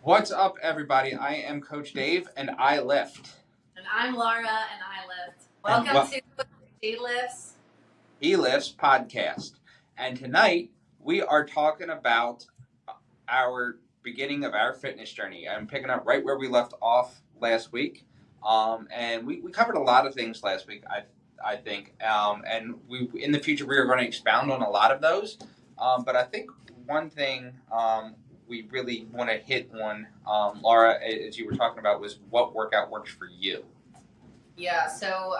What's up, everybody? I am Coach Dave, and I lift. And I'm Laura, and I lift. Welcome to She Lifts. He Lifts podcast. And tonight, we are talking about our beginning of our fitness journey. I'm picking up right where we left off last week. And we covered a lot of things last week, I think. And we in the future, we are going to expound on a lot of those. But I think one thing we really want to hit on, Laura, as you were talking about, was what workout works for you. Yeah, so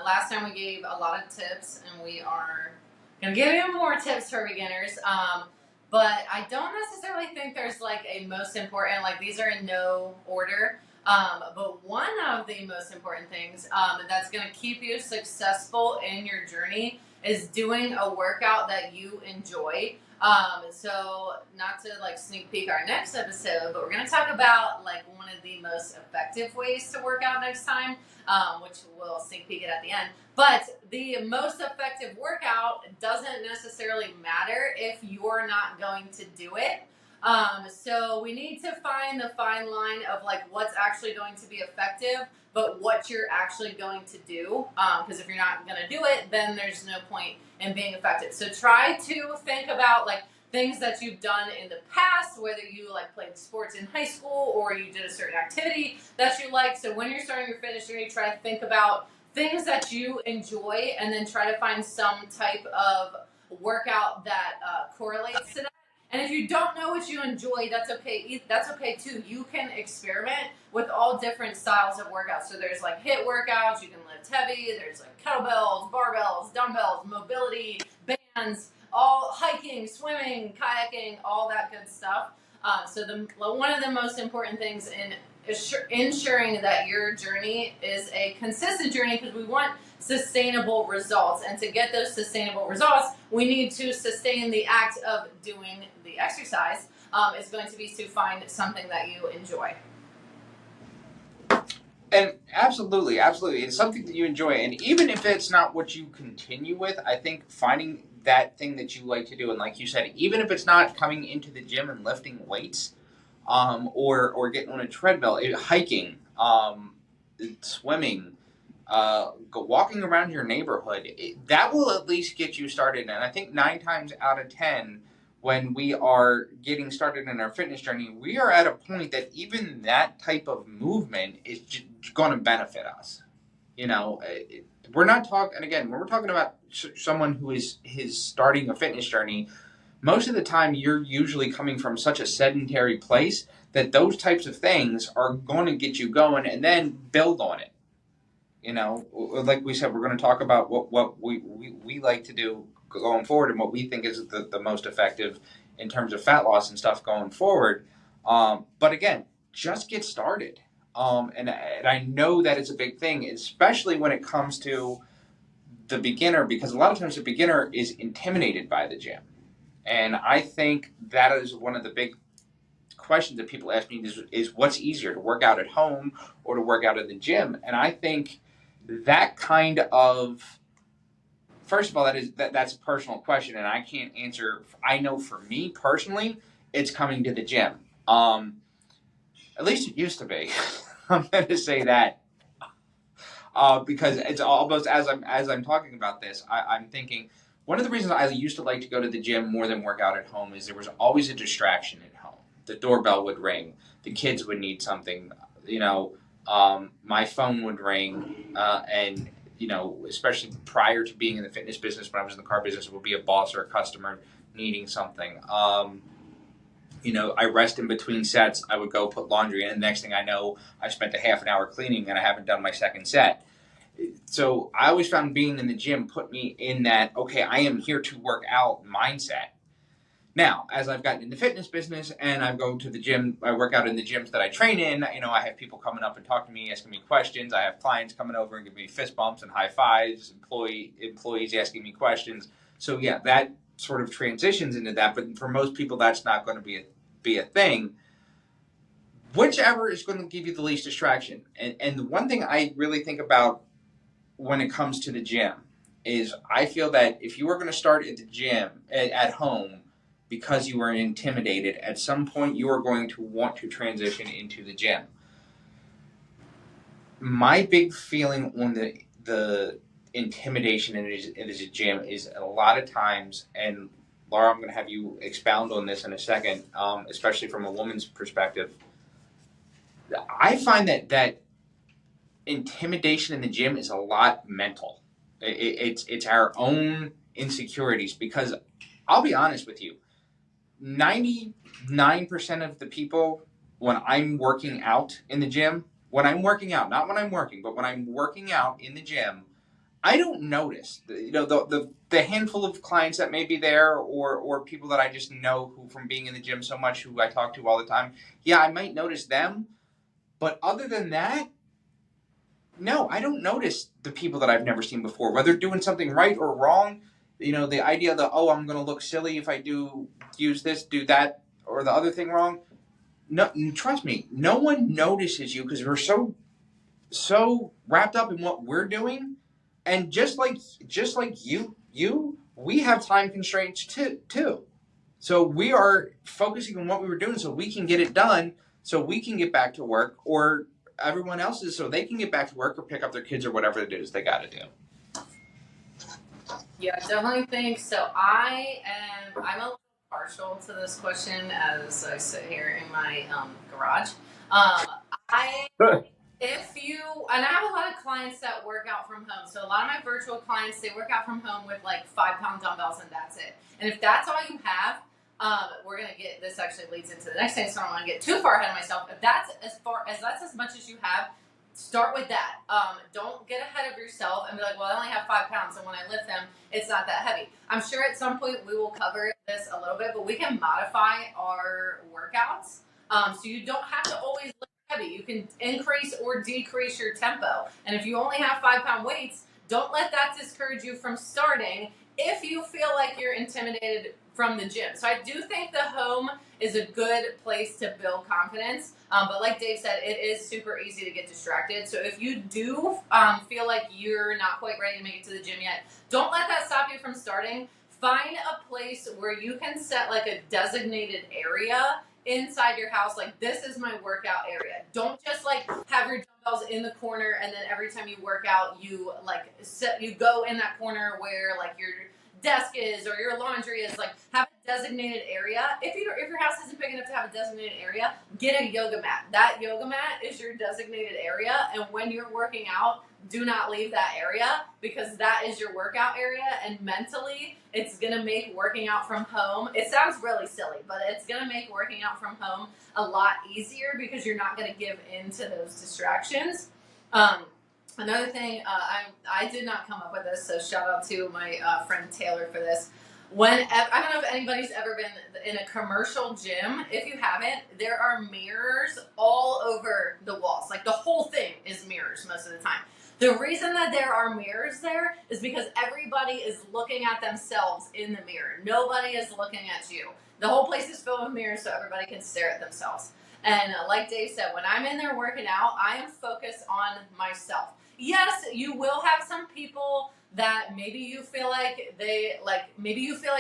last time we gave a lot of tips, and we are going to give you more tips for beginners. But I don't necessarily think there's like a most important, like these are in no order. But one of the most important things that's going to keep you successful in your journey is doing a workout that you enjoy. So not to like sneak peek our next episode, but we're going to talk about like one of the most effective ways to work out next time, which we'll sneak peek it at the end. But the most effective workout doesn't necessarily matter if you're not going to do it. So we need to find the fine line of like what's actually going to be effective, but what you're actually going to do. Because if you're not going to do it, then there's no point in being effective. So try to think about like things that you've done in the past, whether you like played sports in high school or you did a certain activity that you like. So when you're starting your fitness journey, try to think about things that you enjoy and then try to find some type of workout that correlates to that. And if you don't know what you enjoy, that's okay. That's okay too. You can experiment with all different styles of workouts. So there's like HIIT workouts. You can lift heavy. There's like kettlebells, barbells, dumbbells, mobility, bands, all hiking, swimming, kayaking, all that good stuff. So one of the most important things in ensuring that your journey is a consistent journey, because we want sustainable results, and to get those sustainable results we need to sustain the act of doing the exercise. Is going to be to find something that you enjoy. And absolutely, it's something that you enjoy, and even if it's not what you continue with, I think finding that thing that you like to do, and like you said, even if it's not coming into the gym and lifting weights, or getting on a treadmill, hiking, swimming, walking around your neighborhood, that will at least get you started. And I think 9 times out of 10, when we are getting started in our fitness journey, we are at a point that even that type of movement is going to benefit us. We're not talking, and again, when we're talking about someone who is starting a fitness journey, most of the time you're usually coming from such a sedentary place that those types of things are going to get you going and then build on it. Like we said, we're going to talk about what we like to do going forward and what we think is the most effective in terms of fat loss and stuff going forward. But again, just get started. And I know that it's a big thing, especially when it comes to the beginner, because a lot of times the beginner is intimidated by the gym. And I think that is one of the big questions that people ask me is what's easier, to work out at home or to work out at the gym? And I think that kind of, first of all, that's a personal question, and I can't answer. I know for me personally, it's coming to the gym. At least it used to be. I'm going to say that. Because it's almost as I'm talking about this, I'm thinking one of the reasons I used to like to go to the gym more than work out at home is there was always a distraction at home. The doorbell would ring, the kids would need something, my phone would ring, and especially prior to being in the fitness business, when I was in the car business, it would be a boss or a customer needing something. I rest in between sets. I would go put laundry in, and the next thing I know, I spent a half an hour cleaning and I haven't done my second set. So I always found being in the gym put me in that, okay, I am here to work out mindset. Now, as I've gotten in the fitness business and I go to the gym, I work out in the gyms that I train in, I have people coming up and talking to me, asking me questions. I have clients coming over and giving me fist bumps and high fives, employees asking me questions. So yeah, that sort of transitions into that, but for most people, that's not going to be a thing. Whichever is going to give you the least distraction. And the one thing I really think about when it comes to the gym is I feel that if you are going to start at the gym at home, because you were intimidated, at some point you are going to want to transition into the gym. My big feeling on the intimidation in a gym is a lot of times, and Laura, I'm going to have you expound on this in a second, especially from a woman's perspective. I find that intimidation in the gym is a lot mental. It's our own insecurities, because I'll be honest with you, 99% of the people, when I'm working out in the gym, when I'm working out, not when I'm working, but when I'm working out in the gym, I don't notice. The handful of clients that may be there, or people that I just know who from being in the gym so much, who I talk to all the time. Yeah, I might notice them, but other than that, no, I don't notice the people that I've never seen before, whether doing something right or wrong. The idea that, oh, I'm going to look silly if I do use this, do that, or the other thing wrong. No, trust me, no one notices you, because we're so wrapped up in what we're doing, and just like you, we have time constraints too. So we are focusing on what we were doing so we can get it done, so we can get back to work, or everyone else is, so they can get back to work or pick up their kids or whatever it is they got to do. Yeah, definitely think so. I'm a little partial to this question as I sit here in my garage. I If you, and I have a lot of clients that work out from home. So a lot of my virtual clients, they work out from home with like 5 pound dumbbells, and that's it. And if that's all you have, we're gonna get, this actually leads into the next thing, so I don't want to get too far ahead of myself. If that's as much as you have, start with that. Don't get ahead of yourself and be like, well, I only have 5 pounds, and when I lift them, it's not that heavy. I'm sure at some point we will cover this a little bit, but we can modify our workouts. So you don't have to always lift heavy. You can increase or decrease your tempo. And if you only have 5 pound weights, don't let that discourage you from starting if you feel like you're intimidated from the gym. So I do think the home is a good place to build confidence. But like Dave said, it is super easy to get distracted. So if you do feel like you're not quite ready to make it to the gym yet, don't let that stop you from starting. Find a place where you can set like a designated area inside your house. Like, this is my workout area. Don't just like have your dumbbells in the corner, and then every time you work out, you like you go in that corner where like your desk is or your laundry is. Like, have a designated area. If your house isn't big enough to have a designated area, get a yoga mat. That yoga mat is your designated area, and when you're working out, do not leave that area, because that is your workout area. And mentally, it's going to make working out from home, it sounds really silly, but it's going to make working out from home a lot easier, because you're not going to give in to those distractions. Another thing, I did not come up with this, so shout out to my friend Taylor for this. I don't know if anybody's ever been in a commercial gym. If you haven't, there are mirrors all over the walls. Like, the whole thing is mirrors most of the time. The reason that there are mirrors there is because everybody is looking at themselves in the mirror. Nobody is looking at you. The whole place is filled with mirrors, so everybody can stare at themselves. And like Dave said, when I'm in there working out, I am focused on myself. Yes, you will have some people that maybe you feel like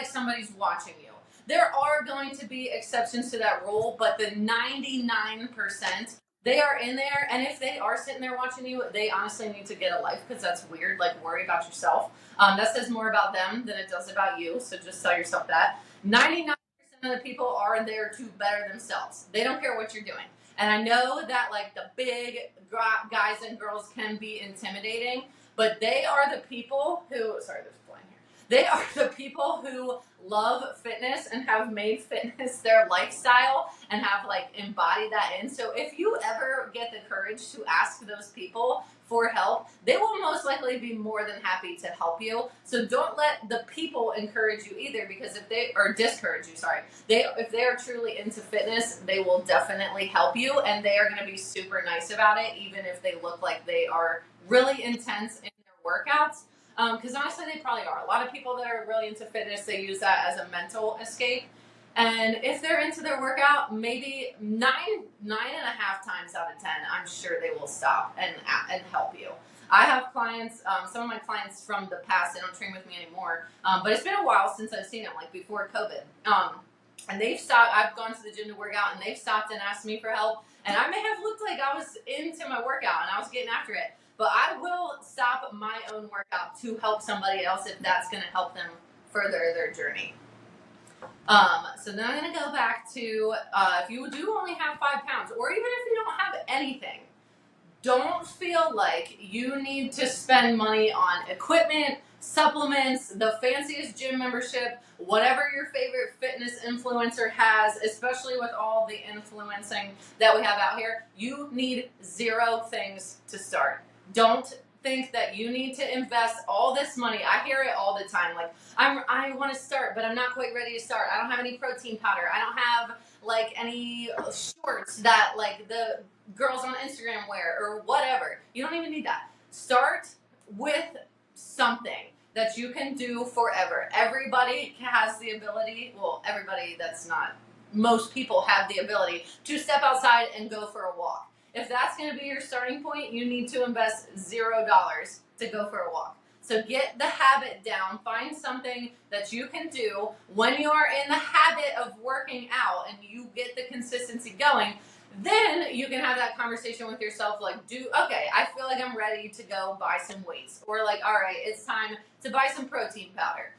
somebody's watching you. There are going to be exceptions to that rule, but the 99%, they are in there, and if they are sitting there watching you, they honestly need to get a life, because that's weird. Like, worry about yourself. That says more about them than it does about you, so just tell yourself that. 99% of the people are there to better themselves. They don't care what you're doing. And I know that like the big guys and girls can be intimidating, but they are the people who, sorry, there's a fly here. They are the people who love fitness and have made fitness their lifestyle and have like embodied that in. So if you ever get the courage to ask those people for help, they will most likely be more than happy to help you. So don't let the people encourage you either, because or discourage you, sorry. If they are truly into fitness, they will definitely help you, and they are going to be super nice about it, even if they look like they are really intense in their workouts. Because honestly, they probably are. A lot of people that are really into fitness, they use that as a mental escape. And if they're into their workout, maybe 9.5 times out of 10, I'm sure they will stop and help you. I have clients, some of my clients from the past, they don't train with me anymore, but it's been a while since I've seen them, like before COVID. and they've stopped. I've gone to the gym to work out, and they've stopped and asked me for help. And I may have looked like I was into my workout and I was getting after it, but I will stop my own workout to help somebody else if that's going to help them further their journey. So then I'm going to go back to if you do only have 5 pounds, or even if you don't have anything, don't feel like you need to spend money on equipment, supplements, the fanciest gym membership, whatever your favorite fitness influencer has, especially with all the influencing that we have out here. You need 0 things to start. Don't think that you need to invest all this money. I hear it all the time. Like, I want to start, but I'm not quite ready to start. I don't have any protein powder. I don't have like any shorts that like the girls on Instagram wear or whatever. You don't even need that. Start with something that you can do forever. Everybody has the ability, well, everybody that's not, most people have the ability to step outside and go for a walk. If that's going to be your starting point, you need to invest $0 to go for a walk. So get the habit down. Find something that you can do when you are in the habit of working out and you get the consistency going. Then you can have that conversation with yourself like, okay, I feel like I'm ready to go buy some weights. Or like, all right, it's time to buy some protein powder.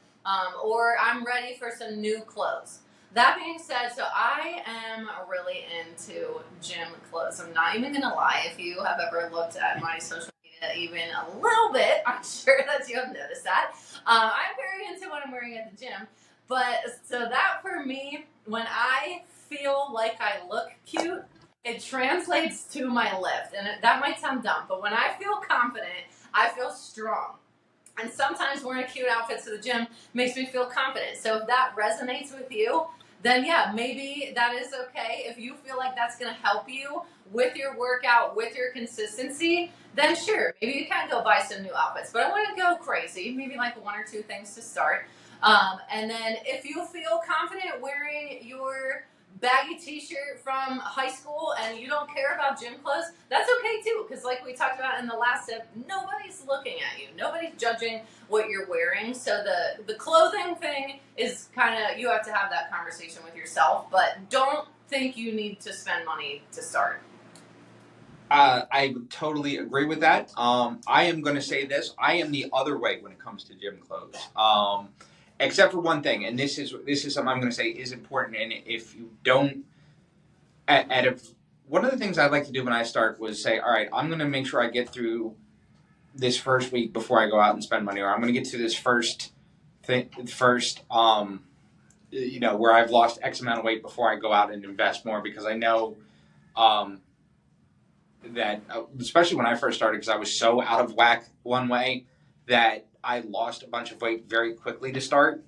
Or I'm ready for some new clothes. That being said, so I am really into gym clothes. I'm not even going to lie. If you have ever looked at my social media even a little bit, I'm sure that you have noticed that. I'm very into what I'm wearing at the gym. But so that for me, when I feel like I look cute, it translates to my lift. And that might sound dumb, but when I feel confident, I feel strong. And sometimes wearing cute outfits to the gym makes me feel confident. So if that resonates with you, then yeah, maybe that is okay. If you feel like that's going to help you with your workout, with your consistency, then sure, maybe you can go buy some new outfits. But I wouldn't go crazy. Maybe like 1 or 2 things to start. And then if you feel confident wearing your baggy t-shirt from high school and you don't care about gym clothes, that's okay too, because like we talked about in the last step, nobody's looking at you, nobody's judging what you're wearing. So the clothing thing is kind of, you have to have that conversation with yourself, but don't think you need to spend money to start. I totally agree with that. I am going to say this. I am the other way when it comes to gym clothes. Except for one thing, and this is something I'm going to say is important. And if you don't, at a, one of the things I like to do when I start was say, all right, I'm going to make sure I get through this first week before I go out and spend money, or I'm going to get through this first thing, where I've lost X amount of weight before I go out and invest more, because I know um, that, especially when I first started, because I was so out of whack one way that I lost a bunch of weight very quickly to start.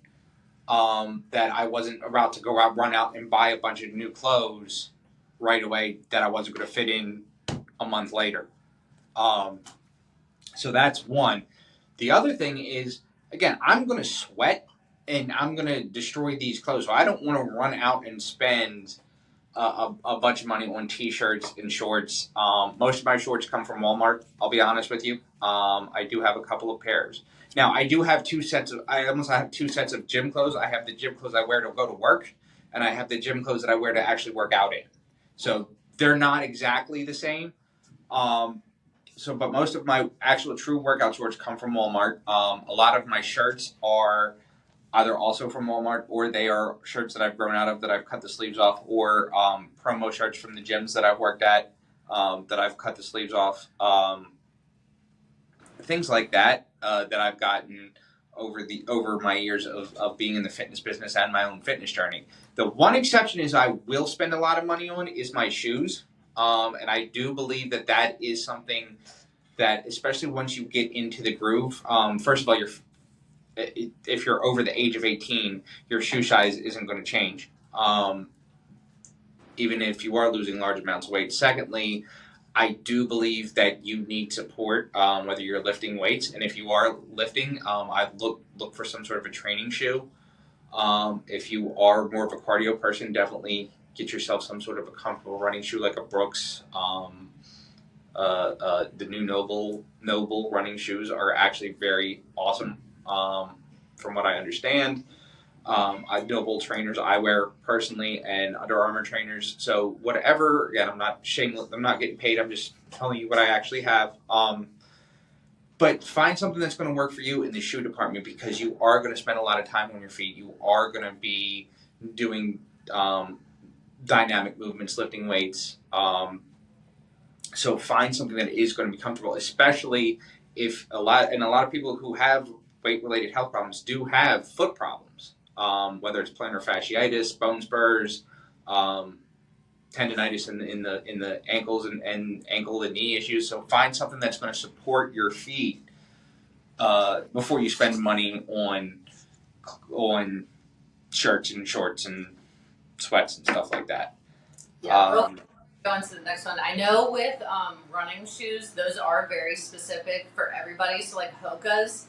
That I wasn't about to go out, run out, and buy a bunch of new clothes right away that I wasn't going to fit in a month later. Um, so that's one. The other thing is, again, I'm going to sweat and I'm going to destroy these clothes. So I don't want to run out and spend a bunch of money on t-shirts and shorts. Most of my shorts come from Walmart. I'll be honest with you. I do have a couple of pairs. Now I do have I almost have 2 sets of gym clothes. I have the gym clothes I wear to go to work, and I have the gym clothes that I wear to actually work out in. So they're not exactly the same. Um, but most of my actual true workout shorts come from Walmart. A lot of my shirts are either also from Walmart, or they are shirts that I've grown out of that I've cut the sleeves off, or promo shirts from the gyms that I've worked at that I've cut the sleeves off. Things like that that I've gotten over my years of being in the fitness business and my own fitness journey. The one exception is I will spend a lot of money on is my shoes, and I do believe that is something that, especially once you get into the groove, first of all, if you're over the age of 18, your shoe size isn't going to change, even if you are losing large amounts of weight. Secondly, I do believe that you need support, whether you're lifting weights, and if you are lifting, I'd look for some sort of a training shoe. If you are more of a cardio person, definitely get yourself some sort of a comfortable running shoe like a Brooks. The new Noble running shoes are actually very awesome, from what I understand. Noble trainers I wear personally, and Under Armour trainers. So whatever. Again, I'm not shameless. I'm not getting paid. I'm just telling you what I actually have. But find something that's going to work for you in the shoe department, because you are going to spend a lot of time on your feet. You are going to be doing dynamic movements, lifting weights. So find something that is going to be comfortable, especially if a lot of people who have weight related health problems do have foot problems, whether it's plantar fasciitis, bone spurs, um, tendonitis in the ankles and ankle and knee issues. So find something that's going to support your feet before you spend money on shirts and shorts and sweats and stuff like that. Yeah, real quick, go into the next one. I know with running shoes, those are very specific for everybody. So like Hoka's,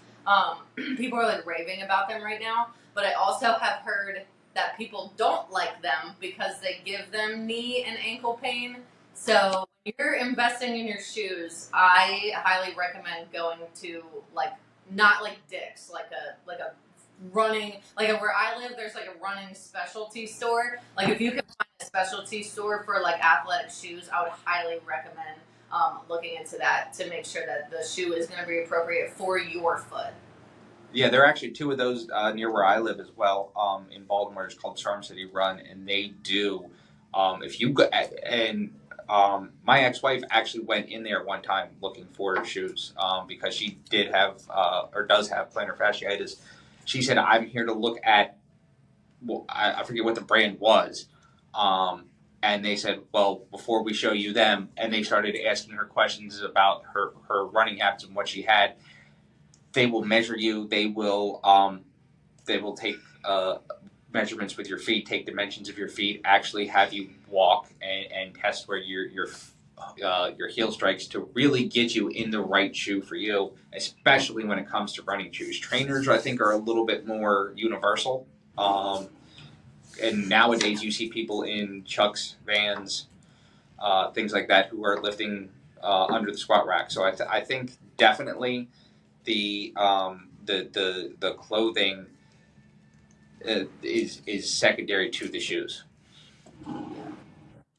people are like raving about them right now. But I also have heard that people don't like them because they give them knee and ankle pain. So when you're investing in your shoes, I highly recommend going to like not like Dick's, like a running like where I live. There's like a running specialty store. Like if you can a specialty store for like athletic shoes, I would highly recommend looking into that to make sure that the shoe is going to be appropriate for your foot. Yeah, there are actually two of those near where I live as well. In Baltimore, it's called Charm City Run, and they do. If you go, and My ex-wife actually went in there one time looking for her shoes because she did have or does have plantar fasciitis. She said, "I'm here to look at." Well, I forget what the brand was. And they said, "Well, before we show you them," and they started asking her questions about her running habits and what she had. They will measure you. They will take measurements with your feet, take dimensions of your feet, actually have you walk and test where your heel strikes to really get you in the right shoe for you, especially when it comes to running shoes. Trainers, I think, are a little bit more universal. And nowadays, you see people in Chucks, Vans, things like that, who are lifting under the squat rack. So I think definitely the clothing is secondary to the shoes.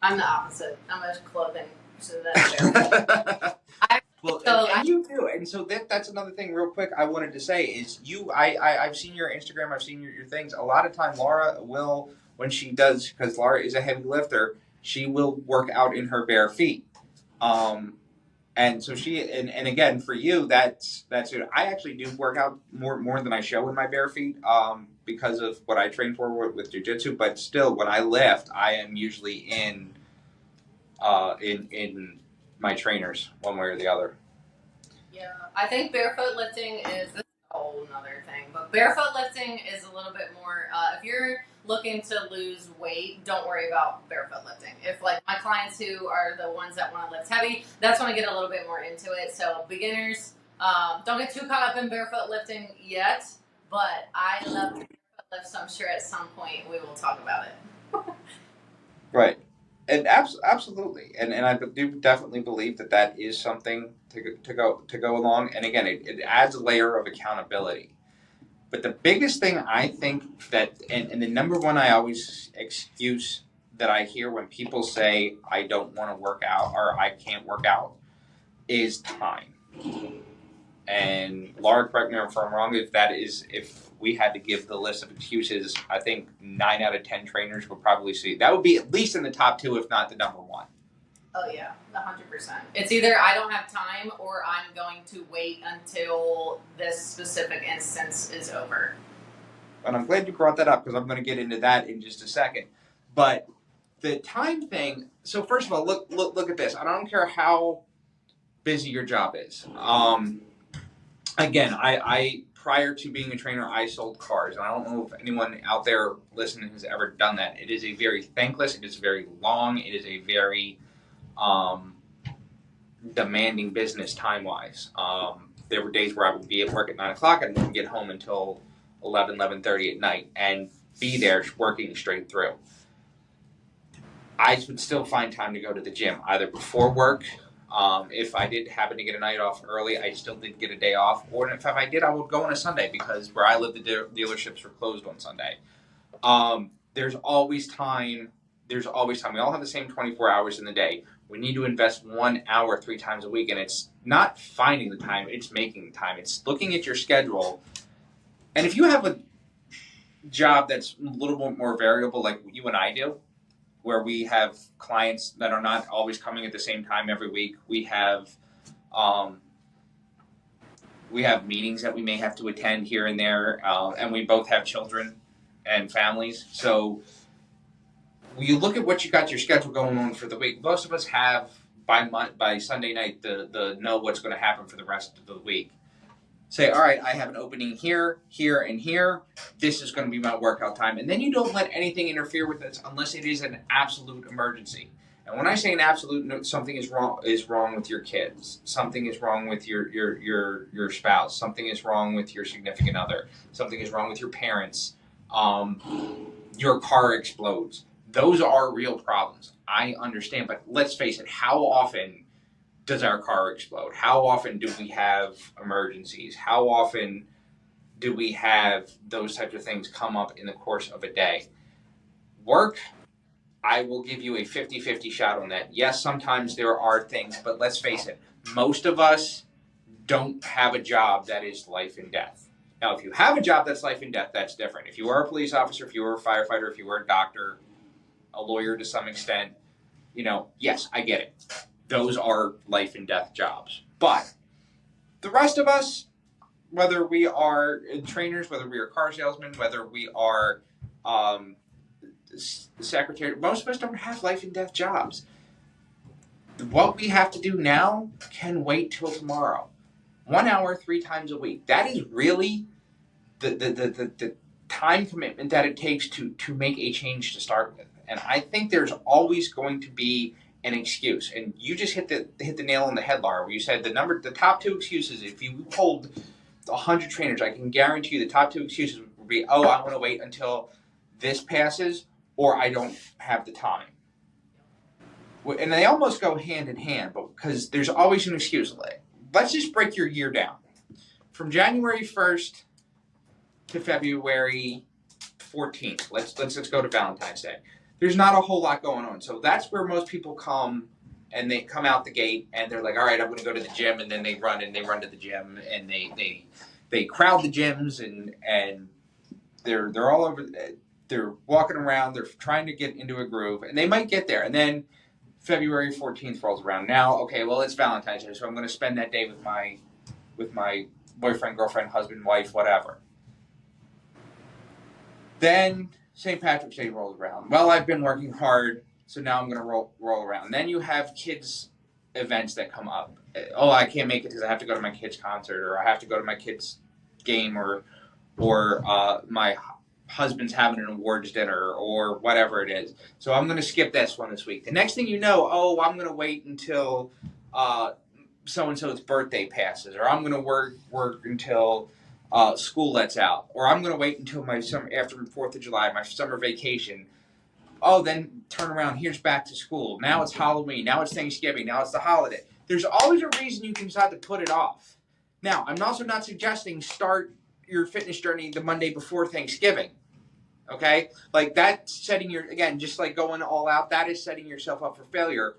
I'm the opposite. I'm a clothing. So that's I Well, so and you do, and so that's another thing, real quick. I wanted to say is I've seen your Instagram, I've seen your things. A lot of time, Laura will, when she does, because Laura is a heavy lifter, she will work out in her bare feet. Um, and so and again for you, that's it. I actually do work out more than I show in my bare feet, because of what I train for with jujitsu. But still, when I lift, I am usually in my trainers one way or the other. yeah, I think barefoot lifting is this is a whole nother thing, but barefoot lifting is a little bit more. If you're looking to lose weight, don't worry about barefoot lifting. If like my clients who are the ones that want to lift heavy, that's when I get a little bit more into it. So beginners, don't get too caught up in barefoot lifting yet. But I love to barefoot lift, so I'm sure at some point we will talk about it. Right. And absolutely, and I do definitely believe that is something to go along. And again, it adds a layer of accountability. But the biggest thing I think and the number one I always excuse that I hear when people say I don't want to work out or I can't work out is time. And Laura, correct me if I'm wrong. If we had to give the list of excuses, I think 9 out of 10 trainers would probably see that would be at least in the top two, if not the number one. Oh yeah, 100%. It's either I don't have time or I'm going to wait until this specific instance is over. And I'm glad you brought that up because I'm going to get into that in just a second. But the time thing. So first of all, look at this. I don't care how busy your job is. Again, I prior to being a trainer, I sold cars, and I don't know if anyone out there listening has ever done that. It is a very thankless. It is very long. It is a very demanding business time wise. There were days where I would be at work at 9 o'clock and wouldn't get home until 11:30 at night, and be there working straight through. I would still find time to go to the gym either before work If I did happen to get a night off early, I still did get a day off. Or if I did, I would go on a Sunday because where I live, the dealerships were closed on Sunday. There's always time. There's always time. We all have the same 24 hours in the day. We need to invest 1 hour 3 times a week, and it's not finding the time; it's making the time. It's looking at your schedule, and if you have a job that's a little bit more variable, like you and I do, where we have clients that are not always coming at the same time every week. Um, we have meetings that we may have to attend here and there, and we both have children and families. So when you look at what you got your schedule going on for the week, most of us have by Sunday night the know what's going to happen for the rest of the week. Say, all right, I have an opening here, here, and here. This is going to be my workout time, and then you don't let anything interfere with this unless it is an absolute emergency. And when I say an absolute, something is wrong with your kids. Something is wrong with your spouse. Something is wrong with your significant other. Something is wrong with your parents. Your car explodes. Those are real problems. I understand, but let's face it. How often does our car explode? How often do we have emergencies? How often do we have those types of things come up in the course of a day? Work, I will give you a 50-50 shot on that. Yes, sometimes there are things, but let's face it, most of us don't have a job that is life and death. Now, if you have a job that's life and death, that's different. If you are a police officer, if you are a firefighter, if you are a doctor, a lawyer to some extent, yes, I get it. Those are life and death jobs. But the rest of us, whether we are trainers, whether we are car salesmen, whether we are secretary, most of us don't have life and death jobs. What we have to do now can wait till tomorrow. 1 hour 3 times a week. That is really the time commitment that it takes to make a change to start with. And I think there's always going to be an excuse. And you just hit the nail on the head, Laura, where you said the top two excuses. If you hold 100 trainers, I can guarantee you the top two excuses would be, oh, I want to wait until this passes, or I don't have the time. And they almost go hand in hand, but because there's always an excuse. Let's just break your year down. From January 1st to February 14th. Let's go to Valentine's Day. There's not a whole lot going on. So that's where most people come, and they come out the gate and they're like, all right, I'm going to go to the gym, and then they run to the gym, and they crowd the gyms, and they're all over. They're walking around. They're trying to get into a groove, and they might get there. And then February 14th rolls around. Now, okay, well, it's Valentine's Day, so I'm going to spend that day with my boyfriend, girlfriend, husband, wife, whatever. Then St. Patrick's Day rolls around. Well, I've been working hard, so now I'm going to roll around. Then you have kids' events that come up. Oh, I can't make it because I have to go to my kid's concert, or I have to go to my kid's game, or my husband's having an awards dinner, or whatever it is. So I'm going to skip this one this week. The next thing you know, oh, I'm going to wait until so-and-so's birthday passes, or I'm going to work until school lets out, or I'm going to wait until my summer after 4th of July, my summer vacation. Oh, then turn around. Here's back to school. Now it's Halloween. Now it's Thanksgiving. Now it's the holiday. There's always a reason you can decide to put it off. Now, I'm also not suggesting start your fitness journey the Monday before Thanksgiving. Okay? Like that's setting again, just like going all out, that is setting yourself up for failure.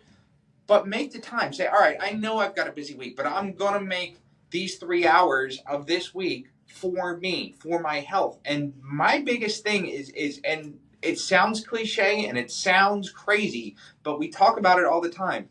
But make the time. Say, all right, I know I've got a busy week, but I'm going to make these 3 hours of this week for me, for my health. And my biggest thing is, and it sounds cliche and it sounds crazy, but we talk about it all the time.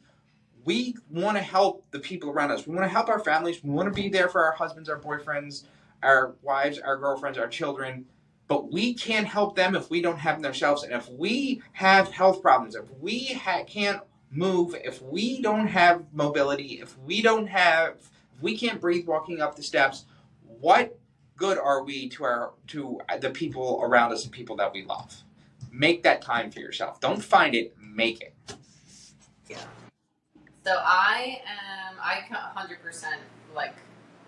We want to help the people around us. We want to help our families. We want to be there for our husbands, our boyfriends, our wives, our girlfriends, our children. But we can't help them if we don't have them ourselves. And if we have health problems, if we can't move, if we don't have mobility, if we can't breathe walking up the steps, what good are we to the people around us and people that we love? Make that time for yourself. Don't find it, make it. Yeah. So I 100% like,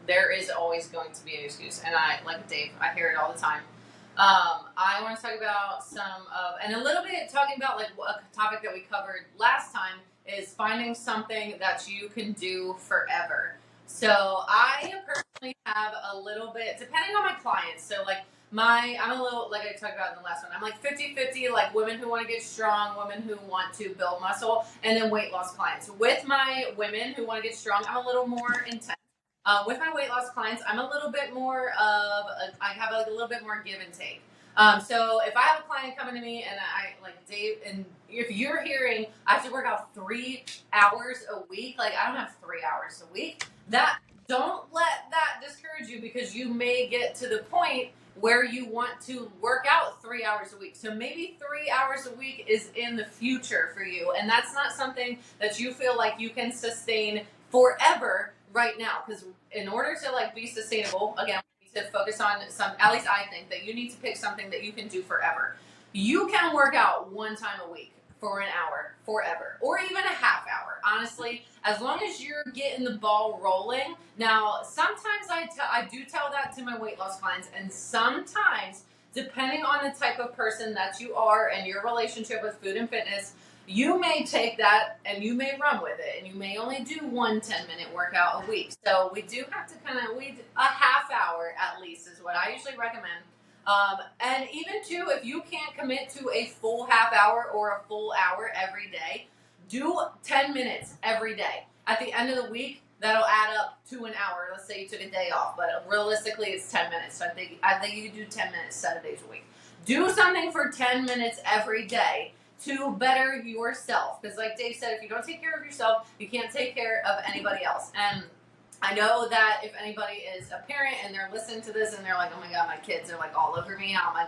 there is always going to be an excuse, and I like Dave. I hear it all the time. I want to talk about and a little bit talking about like a topic that we covered last time is finding something that you can do forever. So I personally have a little bit, depending on my clients. So like I'm a little, like I talked about in the last one, I'm like 50-50, like women who want to get strong, women who want to build muscle, and then weight loss clients. With my women who want to get strong, I'm a little more intense. With my weight loss clients, I'm a little bit more I have like a little bit more give and take. So if I have a client coming to me and I like Dave, and if you're hearing I have to work out 3 hours a week, like I don't have 3 hours a week. That don't let that discourage you, because you may get to the point where you want to work out 3 hours a week. So maybe 3 hours a week is in the future for you, and that's not something that you feel like you can sustain forever right now. Because in order to like be sustainable, again, we need to focus on some. At least I think that you need to pick something that you can do forever. You can work out one time a week for an hour forever, or even a half hour. Honestly, as long as you're getting the ball rolling. Now, sometimes I do tell that to my weight loss clients, and sometimes, depending on the type of person that you are and your relationship with food and fitness, you may take that and you may run with it, and you may only do one 10-minute workout a week. So we do have to a half hour at least is what I usually recommend. And even too, if you can't commit to a full half hour or a full hour every day, do 10 minutes every day. At the end of the week, that'll add up to an hour. Let's say you took a day off, but realistically, it's 10 minutes. So I think you can do 10 minutes 7 days a week. Do something for 10 minutes every day to better yourself. Because like Dave said, if you don't take care of yourself, you can't take care of anybody else. And I know that if anybody is a parent and they're listening to this and they're like, oh my God, my kids are like all over me. How am I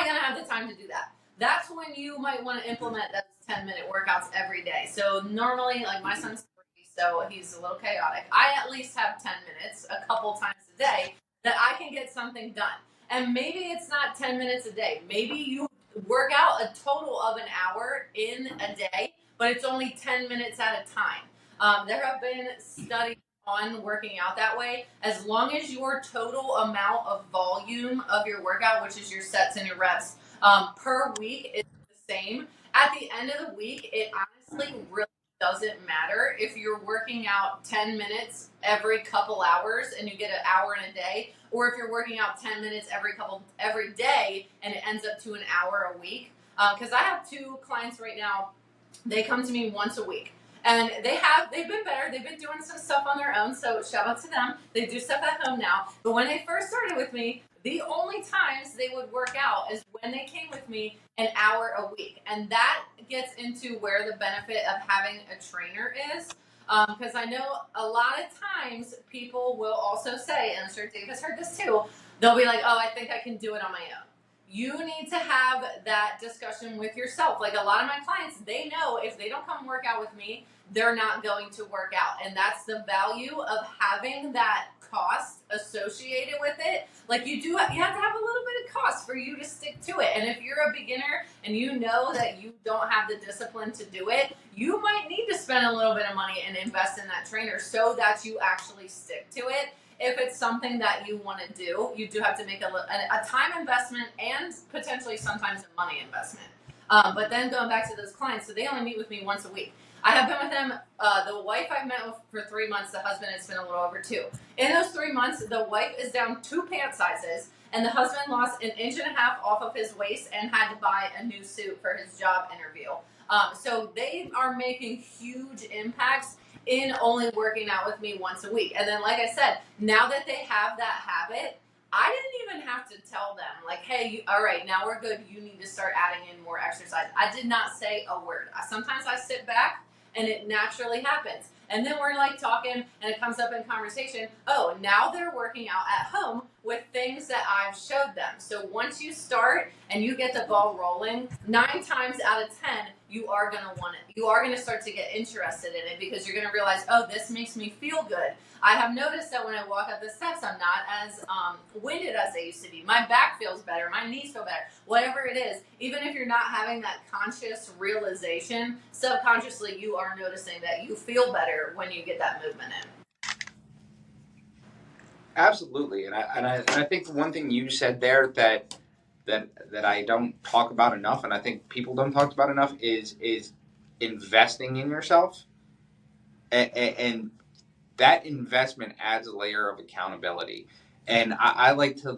gonna have the time to do that? That's when you might want to implement those 10-minute workouts every day. So normally, like my son's 3, so he's a little chaotic. I at least have 10 minutes a couple times a day that I can get something done. And maybe it's not 10 minutes a day. Maybe you work out a total of an hour in a day, but it's only 10 minutes at a time. There have been studies on working out that way. As long as your total amount of volume of your workout, which is your sets and your reps, per week is the same, at the end of the week, it honestly really doesn't matter if you're working out 10 minutes every couple hours and you get an hour in a day, or if you're working out 10 minutes every day and it ends up to an hour a week. Because I have 2 clients right now. They come to me once a week. And they've been better. They've been doing some stuff on their own. So shout out to them. They do stuff at home now. But when they first started with me, the only times they would work out is when they came with me an hour a week. And that gets into where the benefit of having a trainer is. Because I know a lot of times people will also say, and I'm sure Dave has heard this too, they'll be like, oh, I think I can do it on my own. You need to have that discussion with yourself. Like a lot of my clients, they know if they don't come work out with me, they're not going to work out. And that's the value of having that cost associated with it. Like you have to have a little bit of cost for you to stick to it. And if you're a beginner and you know that you don't have the discipline to do it, you might need to spend a little bit of money and invest in that trainer so that you actually stick to it. If it's something that you want to do, you do have to make a time investment and potentially sometimes a money investment. But then going back to those clients, so they only meet with me once a week. I have been with them, the wife I've met with for 3 months, the husband it's been a little over 2. In those 3 months, the wife is down 2 pant sizes, and the husband lost 1.5 inches off of his waist and had to buy a new suit for his job interview. So they are making huge impacts in only working out with me once a week. And then, like I said, now that they have that habit, I didn't even have to tell them, like, hey, all right, now we're good. You need to start adding in more exercise. I did not say a word. Sometimes I sit back and it naturally happens. And then we're like talking and it comes up in conversation. Oh, now they're working out at home with things that I've showed them. So once you start and you get the ball rolling, 9 times out of 10, you are going to want it. You are going to start to get interested in it because you're going to realize, oh, this makes me feel good. I have noticed that when I walk up the steps, I'm not as winded as I used to be. My back feels better. My knees feel better. Whatever it is, even if you're not having that conscious realization, subconsciously you are noticing that you feel better when you get that movement in. Absolutely, and I think the one thing you said there that I don't talk about enough, and I think people don't talk about enough is investing in yourself, and that investment adds a layer of accountability. And I like to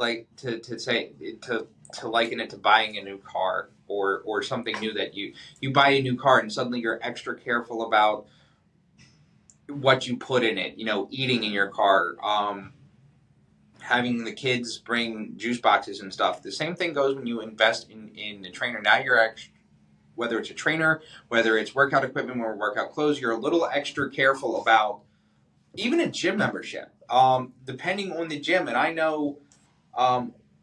say to liken it to buying a new car, or something new, that you buy a new car and suddenly you're extra careful about what you put in it. Eating in your car, having the kids bring juice boxes and stuff. The same thing goes when you invest in the trainer. Now whether it's a trainer, whether it's workout equipment or workout clothes, you're a little extra careful about even a gym membership. Depending on the gym, and I know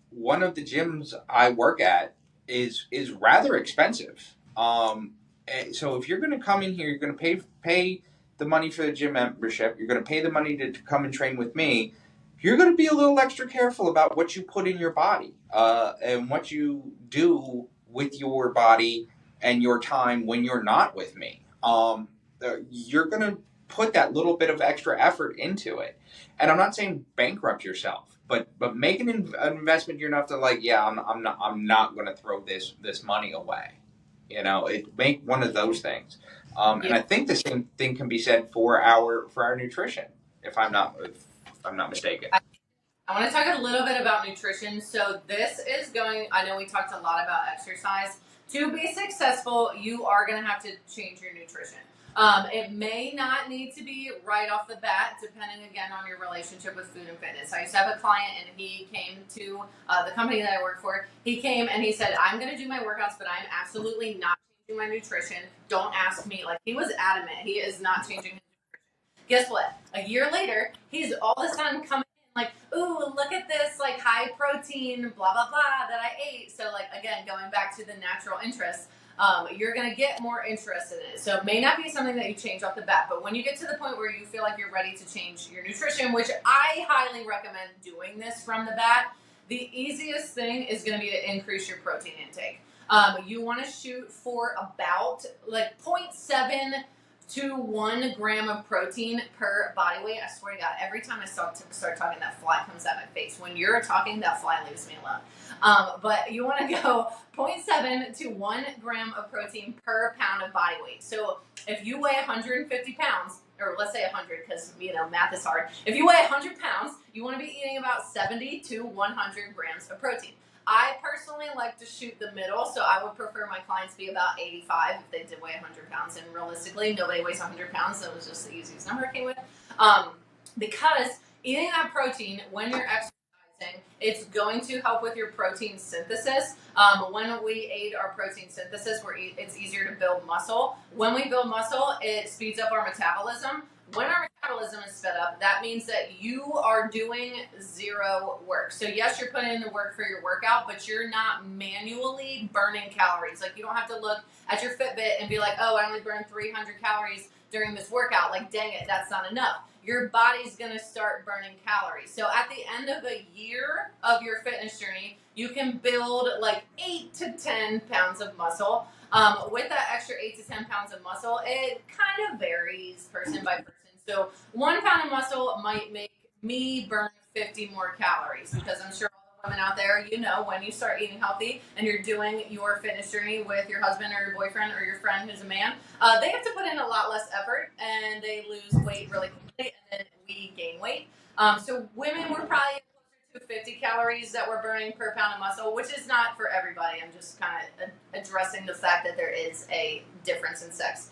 one of the gyms I work at is rather expensive. So if you're going to come in here, you're going to pay the money for the gym membership. You're going to pay the money to come and train with me. You're going to be a little extra careful about what you put in your body, and what you do with your body and your time when you're not with me. You're going to put that little bit of extra effort into it. And I'm not saying bankrupt yourself, but make an investment enough to, like, yeah, I'm not going to throw this money away. Make one of those things. And Yeah. I think the same thing can be said for our nutrition, if I'm not mistaken. I want to talk a little bit about nutrition. So this is I know we talked a lot about exercise. To be successful, you are going to have to change your nutrition. It may not need to be right off the bat, depending again on your relationship with food and fitness. I used to have a client, and he came to the company that I work for. He came and he said, "I'm going to do my workouts, but I'm absolutely not changing my nutrition. Don't ask me." Like, he was adamant. He is not changing his nutrition. Guess what? A year later, he's all of a sudden coming like, "Ooh, look at this, like, high protein, blah, blah, blah, that I ate." So, like, again, going back to the natural interest, you're going to get more interested in it. So it may not be something that you change off the bat, but when you get to the point where you feel like you're ready to change your nutrition, which I highly recommend doing this from the bat, the easiest thing is going to be to increase your protein intake. You want to shoot for about like 0.7 to 1 gram of protein per body weight. I swear to God, every time I start talking, that fly comes at my face. When you're talking, that fly leaves me alone. But you want to go 0.7 to 1 gram of protein per pound of body weight. So if you weigh 150 pounds, or let's say 100, because math is hard. If you weigh 100 pounds, you want to be eating about 70 to 100 grams of protein. I personally like to shoot the middle, so I would prefer my clients be about 85 if they did weigh 100 pounds. And realistically, nobody weighs 100 pounds, so it was just the easiest number I came with. Because eating that protein when you're exercising, it's going to help with your protein synthesis. When we aid our protein synthesis, it's easier to build muscle. When we build muscle, it speeds up our metabolism. When our metabolism is sped up, that means that you are doing zero work. So yes, you're putting in the work for your workout, but you're not manually burning calories. Like, you don't have to look at your Fitbit and be like, "Oh, I only burned 300 calories during this workout." Like, dang it, that's not enough. Your body's going to start burning calories. So at the end of a year of your fitness journey, you can build like 8 to 10 pounds of muscle. With that extra 8 to 10 pounds of muscle, it kind of varies person by person. So 1 pound of muscle might make me burn 50 more calories, because I'm sure all the women out there, when you start eating healthy and you're doing your fitness journey with your husband or your boyfriend or your friend who's a man, they have to put in a lot less effort, and they lose weight really quickly, and then we gain weight. So women were probably closer to 50 calories that we're burning per pound of muscle, which is not for everybody. I'm just kind of addressing the fact that there is a difference in sex.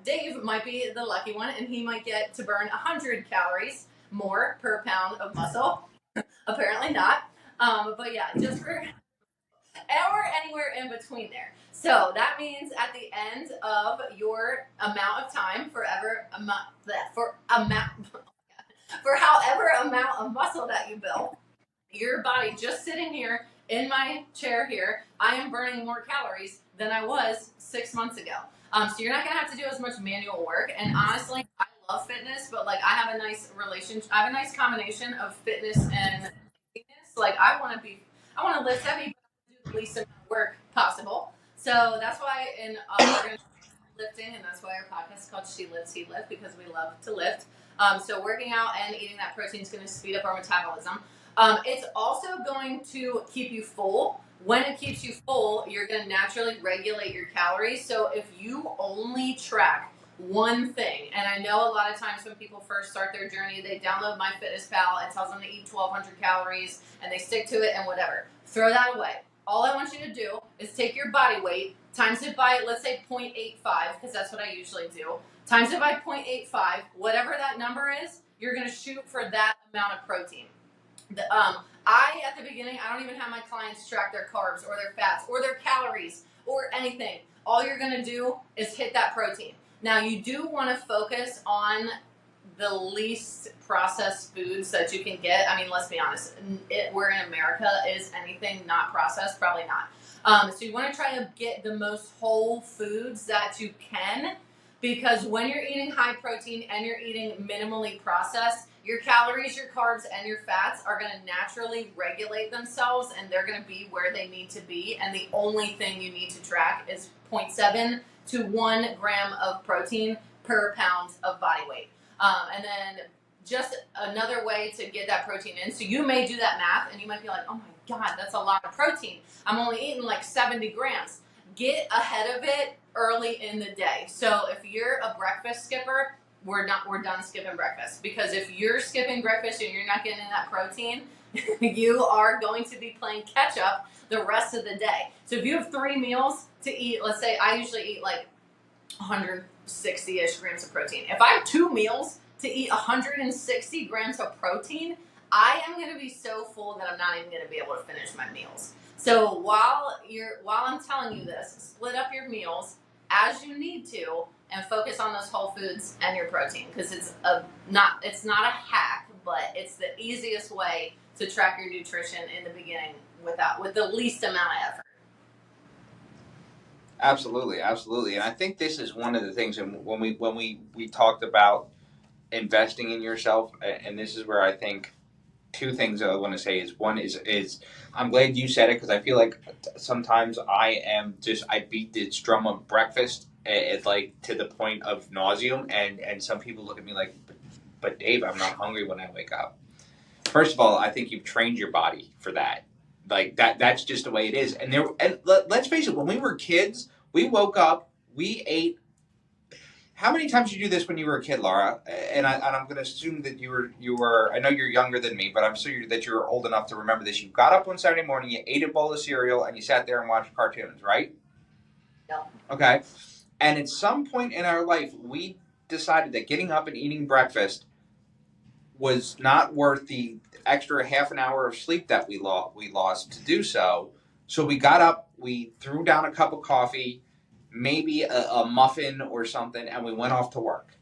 Dave might be the lucky one, and he might get to burn 100 calories more per pound of muscle. Apparently not. But yeah, just for or anywhere in between there. So that means at the end of your amount of time, for however amount of muscle that you build, your body, just sitting here in my chair here, I am burning more calories than I was 6 months ago. So you're not gonna have to do as much manual work. And honestly, I love fitness, but like, I have a nice relationship. I have a nice combination of fitness and fitness. Like, I want to lift heavy, but do the least amount of work possible. So that's why we're gonna lifting, and that's why our podcast is called She Lifts, He Lift, because we love to lift. So working out and eating that protein is going to speed up our metabolism. It's also going to keep you full, When it keeps you full, you're going to naturally regulate your calories. So if you only track one thing, and I know a lot of times when people first start their journey, they download MyFitnessPal. It tells them to eat 1,200 calories, and they stick to it and whatever. Throw that away. All I want you to do is take your body weight, times it by, let's say, 0.85, because that's what I usually do. Times it by 0.85, whatever that number is, you're going to shoot for that amount of protein. At the beginning, I don't even have my clients track their carbs or their fats or their calories or anything. All you're going to do is hit that protein. Now, you do want to focus on the least processed foods that you can get. I mean, let's be honest, we're in America. Is anything not processed? Probably not. So you want to try to get the most whole foods that you can, because when you're eating high protein and you're eating minimally processed, your calories, your carbs, and your fats are going to naturally regulate themselves, and they're going to be where they need to be. And the only thing you need to track is 0.7 to 1 gram of protein per pound of body weight. And then just another way to get that protein in. So you may do that math and you might be like, oh my God, that's a lot of protein. I'm only eating like 70 grams. Get ahead of it early in the day. So if you're a breakfast skipper, we're done skipping breakfast, because if you're skipping breakfast and you're not getting that protein, you are going to be playing catch up the rest of the day. So if you have 3 meals to eat, let's say I usually eat like 160-ish grams of protein. If I have 2 meals to eat 160 grams of protein, I am going to be so full that I'm not even going to be able to finish my meals. So while I'm telling you this, split up your meals as you need to and focus on those whole foods and your protein, because it's not a hack, but it's the easiest way to track your nutrition in the beginning with the least amount of effort. Absolutely, absolutely, and I think this is one of the things. And when we talked about investing in yourself, and this is where I think two things I want to say is one is I'm glad you said it, because I feel like sometimes I beat this drum of breakfast at like to the point of nauseum, and some people look at me like, but Dave, I'm not hungry when I wake up. First of all, I think you've trained your body for that. Like that's just the way it is. Let's face it, when we were kids, we woke up, we ate. How many times did you do this when you were a kid, Laura? And I'm going to assume that you were. I know you're younger than me, but I'm sure that you're old enough to remember this. You got up one Saturday morning, you ate a bowl of cereal, and you sat there and watched cartoons, right? No. Okay. And at some point in our life, we decided that getting up and eating breakfast was not worth the extra half an hour of sleep that we lost to do so. So we got up, we threw down a cup of coffee, maybe a muffin or something, and we went off to work.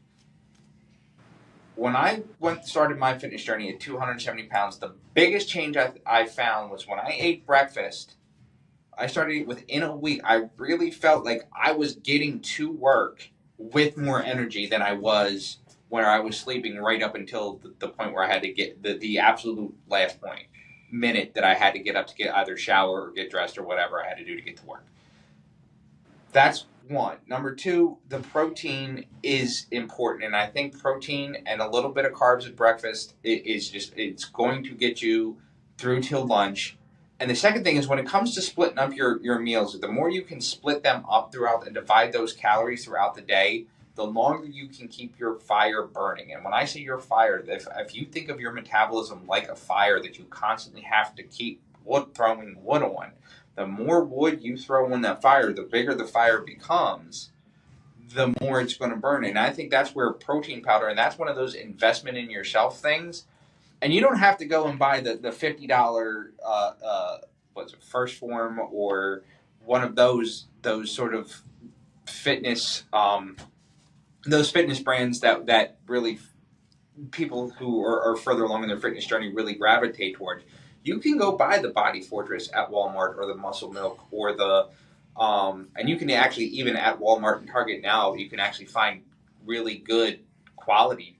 When I started my fitness journey at 270 pounds, the biggest change I found was when I ate breakfast. I started within a week. I really felt like I was getting to work with more energy than I was when I was sleeping, right up until the point where I had to get the absolute last minute that I had to get up to get either shower or get dressed or whatever I had to do to get to work. That's one. Number two, the protein is important, and I think protein and a little bit of carbs at breakfast it's going to get you through till lunch. And the second thing is, when it comes to splitting up your meals, the more you can split them up throughout and divide those calories throughout the day, the longer you can keep your fire burning. And when I say your fire, if you think of your metabolism like a fire that you constantly have to keep throwing wood on, the more wood you throw on that fire, the bigger the fire becomes, the more it's going to burn. And I think that's where protein powder, and that's one of those investment in yourself things. And you don't have to go and buy the $50 what's it, First Form, or one of those sort of fitness those fitness brands that really people who are further along in their fitness journey really gravitate towards. You can go buy the Body Fortress at Walmart, or the Muscle Milk, or and you can actually, even at Walmart and Target now, you can actually find really good quality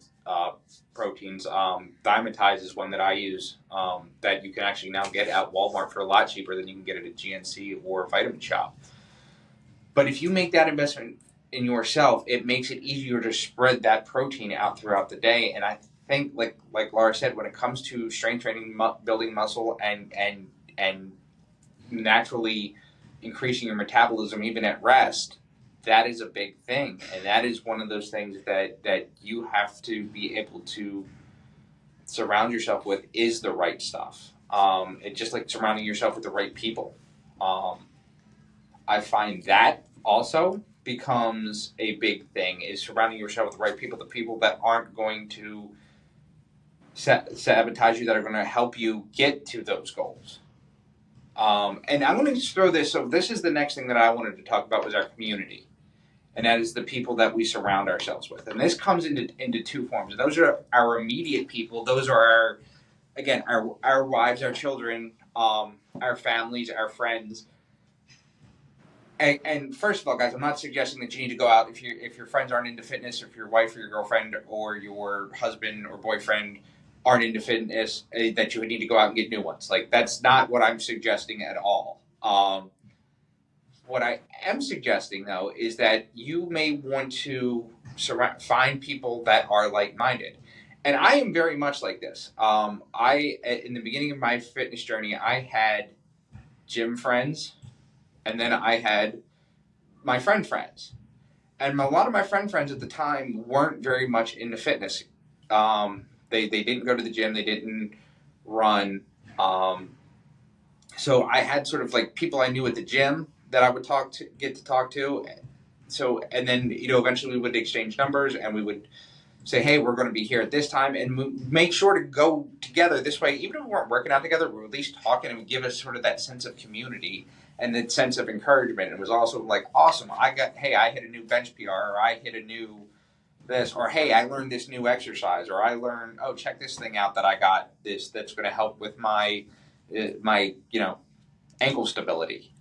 proteins. Dymatize is one that I use, that you can actually now get at Walmart for a lot cheaper than you can get it at GNC or Vitamin Shop. But if you make that investment in yourself, it makes it easier to spread that protein out throughout the day. And I think, like Laura said, when it comes to strength training, building muscle, and naturally increasing your metabolism even at rest, that is a big thing. And that is one of those things that you have to be able to surround yourself with is the right stuff. It's just like surrounding yourself with the right people. Um, I find that also becomes a big thing is surrounding yourself with the right people, the people that aren't going to sabotage you, that are going to help you get to those goals. And I'm going to just throw this. So this is the next thing that I wanted to talk about was our community, and that is the people that we surround ourselves with. And this comes into two forms. Those are our immediate people. Those are our wives, our children, our families, our friends. And first of all, guys, I'm not suggesting that you need to go out if your friends aren't into fitness, or if your wife or your girlfriend or your husband or boyfriend aren't into fitness, that you would need to go out and get new ones. Like, that's not what I'm suggesting at all. What I am suggesting, though, is that you may want to find people that are like-minded. And I am very much like this. In the beginning of my fitness journey, I had gym friends, and then I had my friends. And a lot of my friends at the time weren't very much into fitness. They didn't go to the gym. They didn't run. So I had sort of like people I knew at the gym that I would get to talk to. So, and then, eventually we would exchange numbers, and we would say, hey, we're going to be here at this time, and make sure to go together this way. Even if we weren't working out together, we were at least talking, and would give us sort of that sense of community and that sense of encouragement. It was also like, awesome, I hit a new bench PR, or I hit a new this, or hey, I learned this new exercise, or I learned, oh, check this thing out that I got that's going to help with my ankle stability.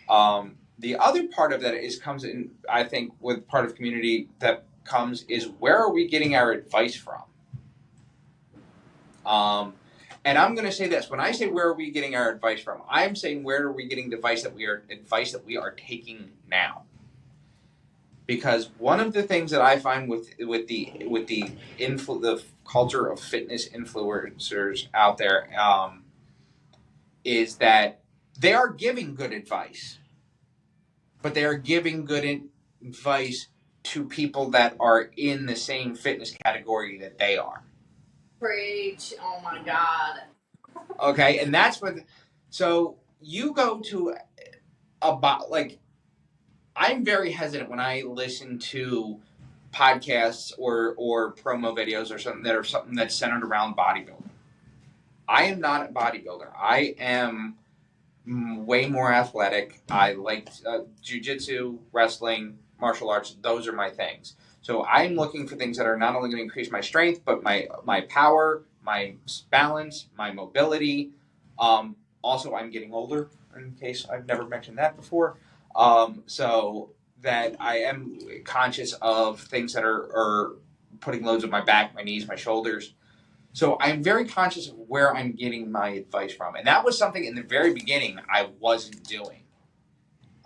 The other part of that comes in, I think, with part of community that comes is, where are we getting our advice from? And I'm going to say this: when I say where are we getting our advice from, I'm saying where are we getting the advice that we are taking now? Because one of the things that I find with the culture of fitness influencers out there is that they are giving good advice, but they are giving good advice to people that are in the same fitness category that they are. Preach! Oh my God. Okay, and that's what. So you go to I'm very hesitant when I listen to podcasts or promo videos or something that's centered around bodybuilding. I am not a bodybuilder. I am way more athletic. I like jiu-jitsu, wrestling, martial arts. Those are my things. So I'm looking for things that are not only going to increase my strength, but my power, my balance, my mobility. Also, I'm getting older, in case I've never mentioned that before. So that I am conscious of things that are putting loads on my back, my knees, my shoulders. So I'm very conscious of where I'm getting my advice from. And that was something in the very beginning I wasn't doing.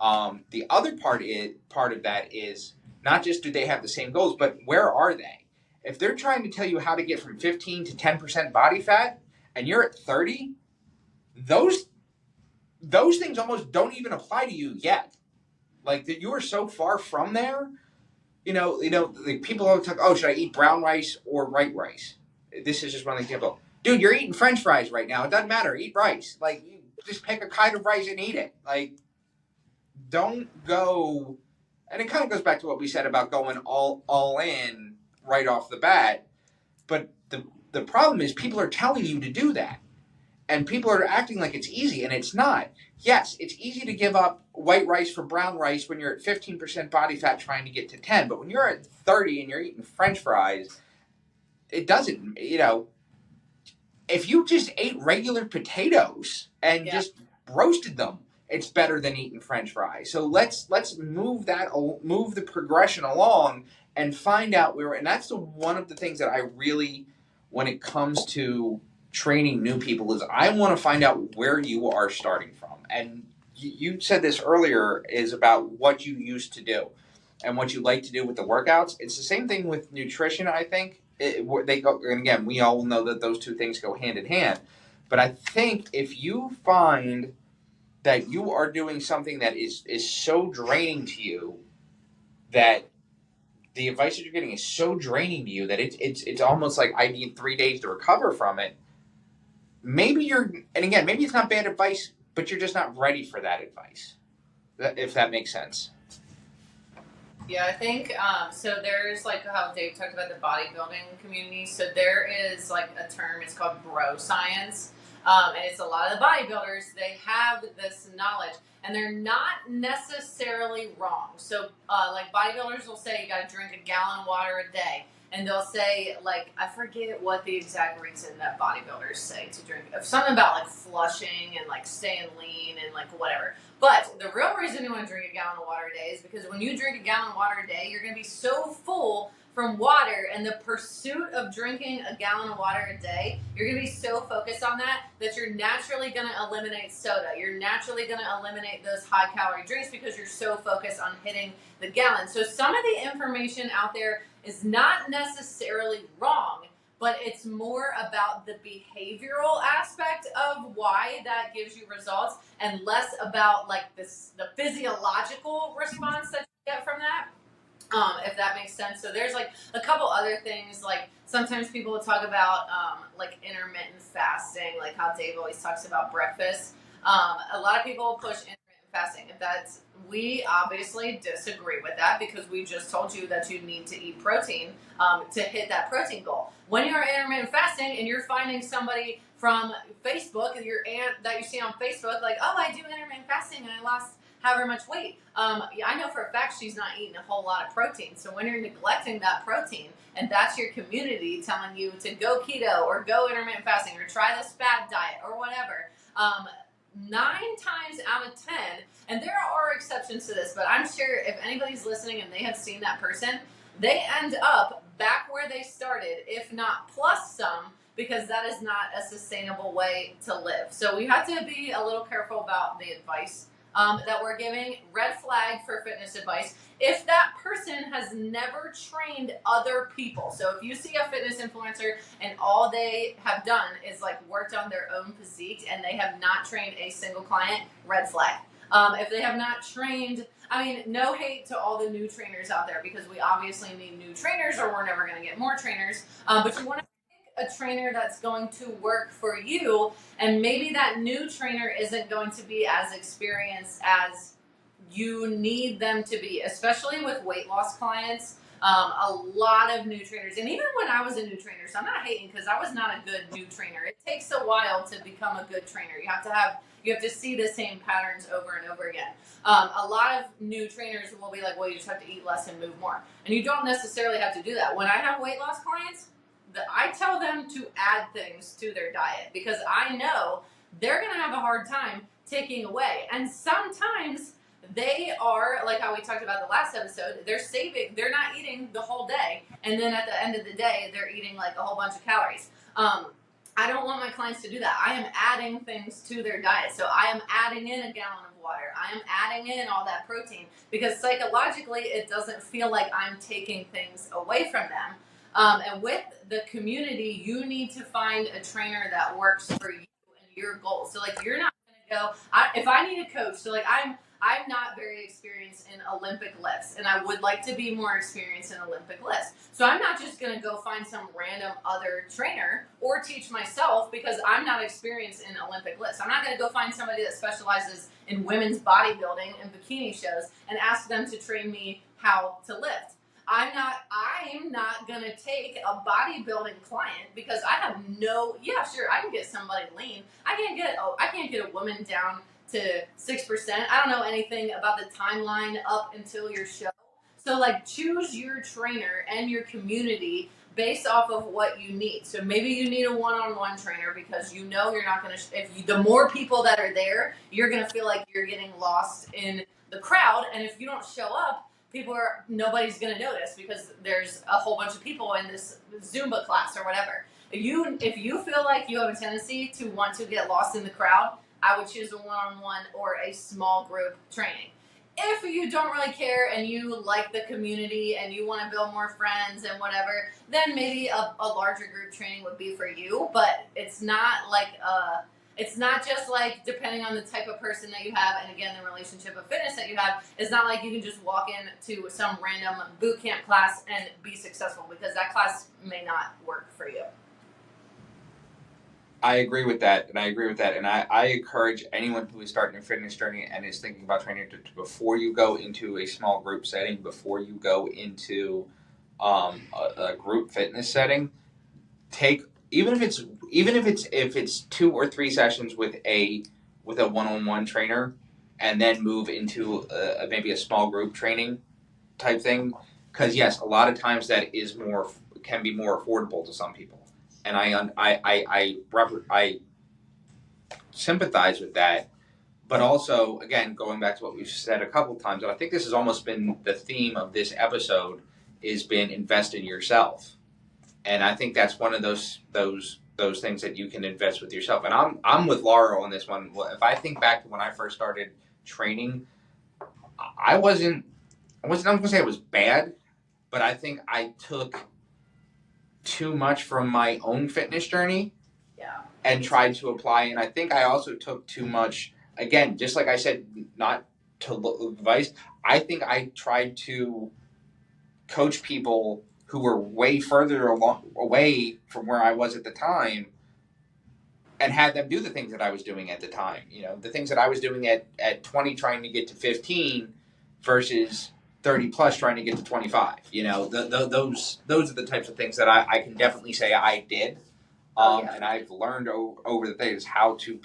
The other part of that is not just do they have the same goals, but where are they? If they're trying to tell you how to get from 15 to 10% body fat and you're at 30, those things almost don't even apply to you yet. Like, that you are so far from there. Like, people always talk, oh, should I eat brown rice or white rice? This is just one example. Dude, you're eating French fries right now. It doesn't matter. Eat rice. Like, you just pick a kind of rice and eat it. Like, don't go. And it kind of goes back to what we said about going all in right off the bat. But the problem is, people are telling you to do that. And people are acting like it's easy, and it's not. Yes, it's easy to give up white rice for brown rice when you're at 15% body fat trying to get to 10. But when you're at 30 and you're eating French fries, it doesn't, if you just ate regular potatoes and just roasted them, it's better than eating French fries. So let's move the progression along and find out where. And that's one of the things that I really, when it comes to training new people, is I want to find out where you are starting from. And you said this earlier, is about what you used to do and what you like to do with the workouts. It's the same thing with nutrition, I think. They go, and again, we all know that those two things go hand in hand. But I think if you find that you are doing something that is so draining to you, that the advice that you're getting is so draining to you that it's almost like I need 3 days to recover from it. Maybe you're, and again, maybe it's not bad advice, but you're just not ready for that advice. If that makes sense. Yeah, I think so. There's like how Dave talked about the bodybuilding community. So there is like a term. It's called bro science, and it's a lot of the bodybuilders. They have this knowledge, and they're not necessarily wrong. So like bodybuilders will say you got to drink a gallon of water a day, and they'll say like I forget what the exact reason that bodybuilders say to drink. Something about like flushing and like staying lean and like whatever. But the real reason you want to drink a gallon of water a day is because when you drink a gallon of water a day, you're going to be so full from water and the pursuit of drinking a gallon of water a day, you're going to be so focused on that that you're naturally going to eliminate soda. You're naturally going to eliminate those high calorie drinks because you're so focused on hitting the gallon. So some of the information out there is not necessarily wrong, but it's more about the behavioral aspect of why that gives you results and less about like the physiological response that you get from that. If that makes sense. So there's like a couple other things, like sometimes people will talk about like intermittent fasting, like how Dave always talks about breakfast. A lot of people push intermittent fasting. If that's, we obviously disagree with that because we just told you that you need to eat protein to hit that protein goal. When you're intermittent fasting and you're finding somebody from Facebook, your aunt that you see on Facebook, like, oh, I do intermittent fasting and I lost however much weight. I know for a fact she's not eating a whole lot of protein. So when you're neglecting that protein, and that's your community telling you to go keto or go intermittent fasting or try this fad diet or whatever, 9 times out of 10, and there are exceptions to this, but I'm sure if anybody's listening and they have seen that person, they end up back where they started, if not plus some, because that is not a sustainable way to live. So we have to be a little careful about the advice that we're giving. Red flag for fitness advice if that person has never trained other people. So if you see a fitness influencer and all they have done is like worked on their own physique and they have not trained a single client, red flag. If they have not trained, I mean, no hate to all the new trainers out there because we obviously need new trainers or we're never going to get more trainers. But you want to pick a trainer that's going to work for you, and maybe that new trainer isn't going to be as experienced as you need them to be, especially with weight loss clients. A lot of new trainers, and even when I was a new trainer, so I'm not hating because I was not a good new trainer. It takes a while to become a good trainer. You have to see the same patterns over and over again. A lot of new trainers will be like, well, you just have to eat less and move more. And you don't necessarily have to do that. When I have weight loss clients, I tell them to add things to their diet because I know they're going to have a hard time taking away. And sometimes they are, like how we talked about the last episode, they're not eating the whole day. And then at the end of the day, they're eating like a whole bunch of calories. I don't want my clients to do that. I am adding things to their diet. So I am adding in a gallon of water. I am adding in all that protein because psychologically it doesn't feel like I'm taking things away from them. And with the community, you need to find a trainer that works for you and your goals. So like you're not going to go, if I need a coach, so like I'm not very experienced in Olympic lifts, and I would like to be more experienced in Olympic lifts. So I'm not just going to go find some random other trainer or teach myself because I'm not experienced in Olympic lifts. I'm not going to go find somebody that specializes in women's bodybuilding and bikini shows and ask them to train me how to lift. I'm not going to take a bodybuilding client because I have yeah, sure, I can get somebody lean. I can't get a woman down to 6%. I don't know anything about the timeline up until your show. So like choose your trainer and your community based off of what you need. So maybe you need a one-on-one trainer because you know you're not going to, the more people that are there, you're going to feel like you're getting lost in the crowd. And if you don't show up, nobody's going to notice because there's a whole bunch of people in this Zumba class or whatever. If you feel like you have a tendency to want to get lost in the crowd, I would choose a one-on-one or a small group training. If you don't really care and you like the community and you want to build more friends and whatever, then maybe a larger group training would be for you. But it's not like it's not just like depending on the type of person that you have, and again, the relationship of fitness that you have. It's not like you can just walk into some random boot camp class and be successful, because that class may not work for you. I agree with that, and I encourage anyone who is starting a fitness journey and is thinking about training to before you go into a small group setting, before you go into a group fitness setting, take if it's 2 or 3 sessions with a one-on-one trainer, and then move into maybe a small group training type thing, because yes, a lot of times that is can be more affordable to some people, and I sympathize with that. But also, again, going back to what we've said a couple times, and I think this has almost been the theme of this episode, is been invest in yourself. And I think that's one of those things that you can invest with yourself. And I'm with Laura on this one. If I think back to when I first started training, I wasn't I'm not going to say it was bad, but I think I took too much from my own fitness journey, Yeah. and tried to apply. And I think I also took too much, again, just like I said, not to look advice. I think I tried to coach people who were way further away from where I was at the time, and had them do the things that I was doing at the time. The things that I was doing at 20 trying to get to 15 versus 30 plus trying to get to 25. Those are the types of things that I can definitely say I did. And I've learned over the days how to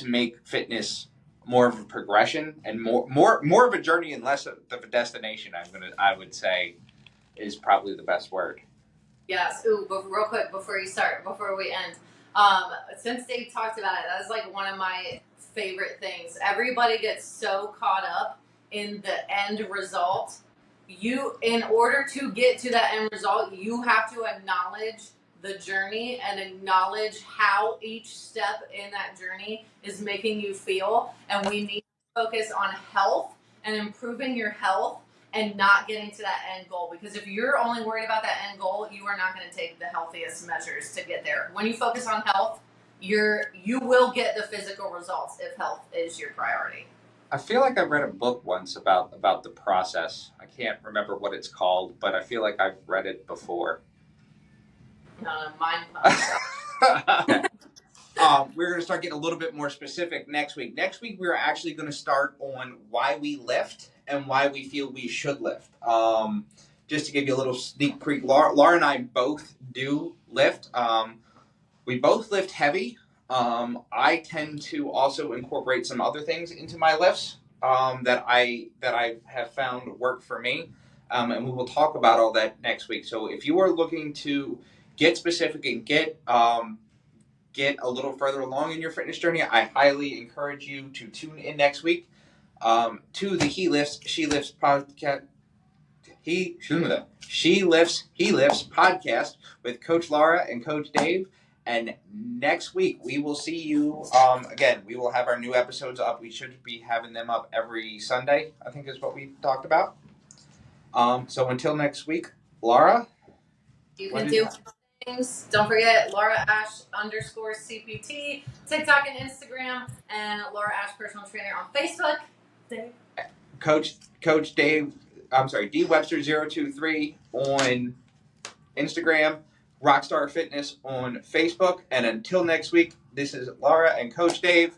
make fitness more of a progression and more of a journey and less of a destination. I would say is probably the best word. Yes. Ooh, but real quick before we end, since Dave talked about it, that's like one of my favorite things. Everybody gets so caught up in the end result. In order to get to that end result, you have to acknowledge the journey and acknowledge how each step in that journey is making you feel. And we need to focus on health and improving your health, and not getting to that end goal. Because if you're only worried about that end goal, you are not going to take the healthiest measures to get there. When you focus on health, you will get the physical results if health is your priority. I feel like I read a book once about the process. I can't remember what it's called, but I feel like I've read it before. Mind pump. We're going to start getting a little bit more specific next week. Next week, we're actually going to start on why we lift and why we feel we should lift. Just to give you a little sneak peek, Laura and I both do lift. We both lift heavy. I tend to also incorporate some other things into my lifts that I have found work for me. And we will talk about all that next week. So if you are looking to get specific and get a little further along in your fitness journey, I highly encourage you to tune in next week to the He Lifts, She Lifts podcast. She Lifts, He Lifts podcast with Coach Laura and Coach Dave. And next week we will see you. Again, we will have our new episodes up. We should be having them up every Sunday, I think is what we talked about. So until next week, Laura. You can do things. Don't forget Laura Ash _CPT, TikTok and Instagram, and Laura Ash Personal Trainer on Facebook. Dave. Coach Dave, D Webster 023 on Instagram, Rockstar Fitness on Facebook. And until next week, this is Laura and Coach Dave.